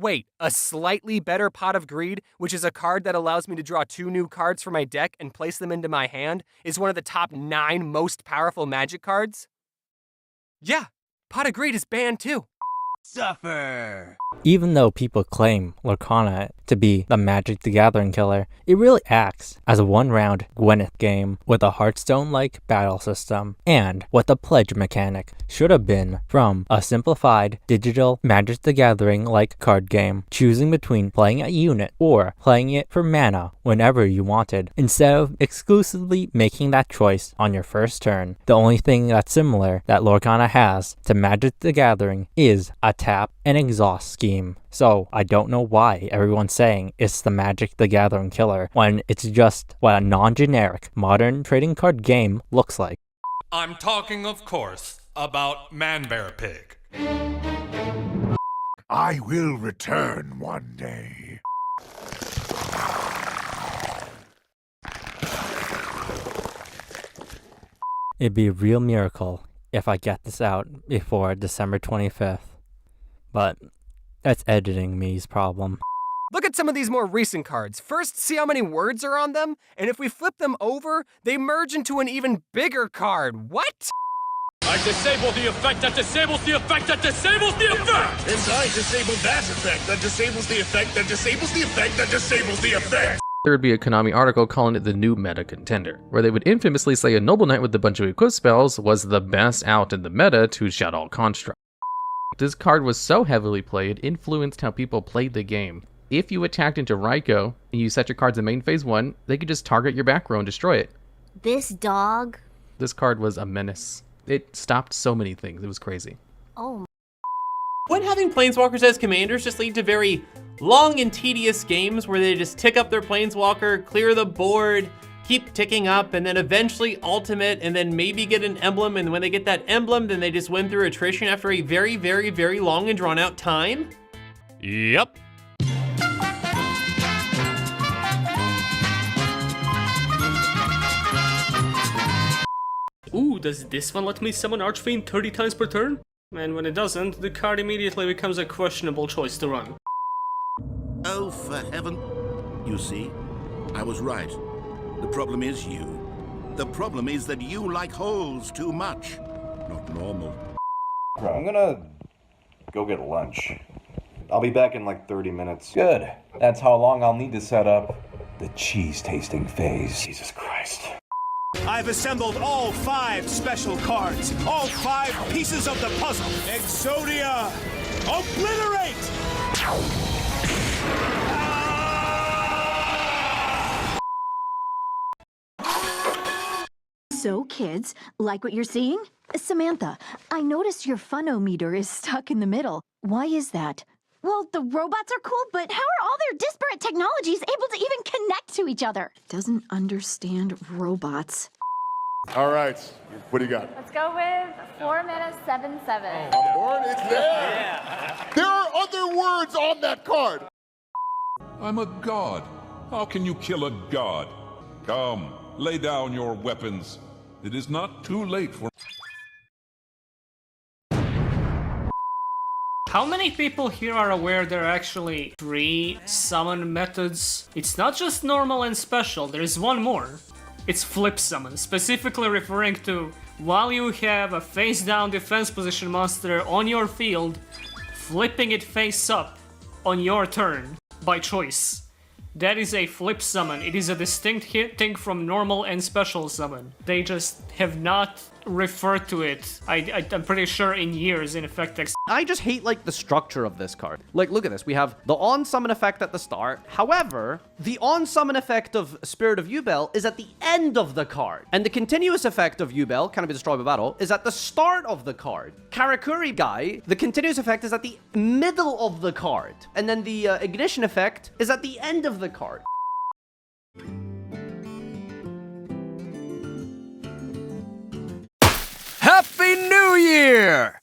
Wait, a slightly better Pot of Greed, which is a card that allows me to draw 2 new cards from my deck and place them into my hand, is one of the top 9 most powerful Magic cards? Yeah, Pot of Greed is banned too. Suffer! Even though people claim Lorcana to be the Magic the Gathering killer, it really acts as a one-round Gwyneth game with a Hearthstone-like battle system, and what the pledge mechanic should have been from a simplified digital Magic the Gathering-like card game, choosing between playing a unit or playing it for mana whenever you wanted, instead of exclusively making that choice on your first turn. The only thing that's similar that Lorcana has to Magic the Gathering is a tap and exhaust scheme. So I don't know why everyone's saying it's the Magic the Gathering killer when it's just what a non-generic modern trading card game looks like. I'm talking, of course, about Man-Bear-Pig. I will return one day. It'd be a real miracle if I get this out before December 25th. But that's editing me's problem. Look at some of these more recent cards. First, see how many words are on them, and if we flip them over, they merge into an even bigger card. What? I disable the effect that disables the effect that disables the effect! And I disable that effect that disables the effect that disables the effect that disables the effect. There would be a Konami article calling it the new meta contender, where they would infamously say a Noble Knight with a bunch of equip spells was the best out in the meta to shut all construct. This card was so heavily played, influenced how people played the game. If you attacked into Raikou and you set your cards in main phase 1, they could just target your back row and destroy it. This dog. This card was a menace. It stopped so many things, it was crazy. Oh. Wouldn't having Planeswalkers as commanders just lead to very long and tedious games where they just tick up their Planeswalker, clear the board, keep ticking up, and then eventually ultimate, and then maybe get an emblem, and when they get that emblem, then they just win through attrition after a very, very, very long and drawn out time? Yep. Ooh, does this one let me summon Archfiend 30 times per turn? And when it doesn't, the card immediately becomes a questionable choice to run. Oh, for heaven. You see, I was right. The problem is you. The problem is that you like holes too much. Not normal. I'm gonna go get lunch. I'll be back in like 30 minutes. Good. That's how long I'll need to set up the cheese-tasting phase. Jesus Christ. I've assembled all 5 special cards, all 5 pieces of the puzzle. Exodia, obliterate! So, kids, like what you're seeing? Samantha, I noticed your funometer is stuck in the middle. Why is that? Well, the robots are cool, but how are all their disparate technologies able to even connect to each other? Doesn't understand robots. All right, what do you got? Let's go with 4 mana 7/7. On board, it's there. Yeah. There are other words on that card. I'm a god. How can you kill a god? Come, lay down your weapons. It is not too late for... How many people here are aware there are actually 3 summon methods? It's not just normal and special, there is one more. It's flip summon, specifically referring to while you have a face down defense position monster on your field, flipping it face up on your turn by choice. That is a flip summon. It is a distinct thing from normal and special summon. They just have not referred to it, I'm pretty sure, in years in Effectex. I just hate, like, the structure of this card. Like, look at this. We have the on-summon effect at the start. However, the on-summon effect of Spirit of Yubel is at the end of the card. And the continuous effect of Yubel, Cannot Be Destroyed by Battle, is at the start of the card. Karakuri Guy, the continuous effect is at the middle of the card. And then the ignition effect is at the end of the card. Happy New Year!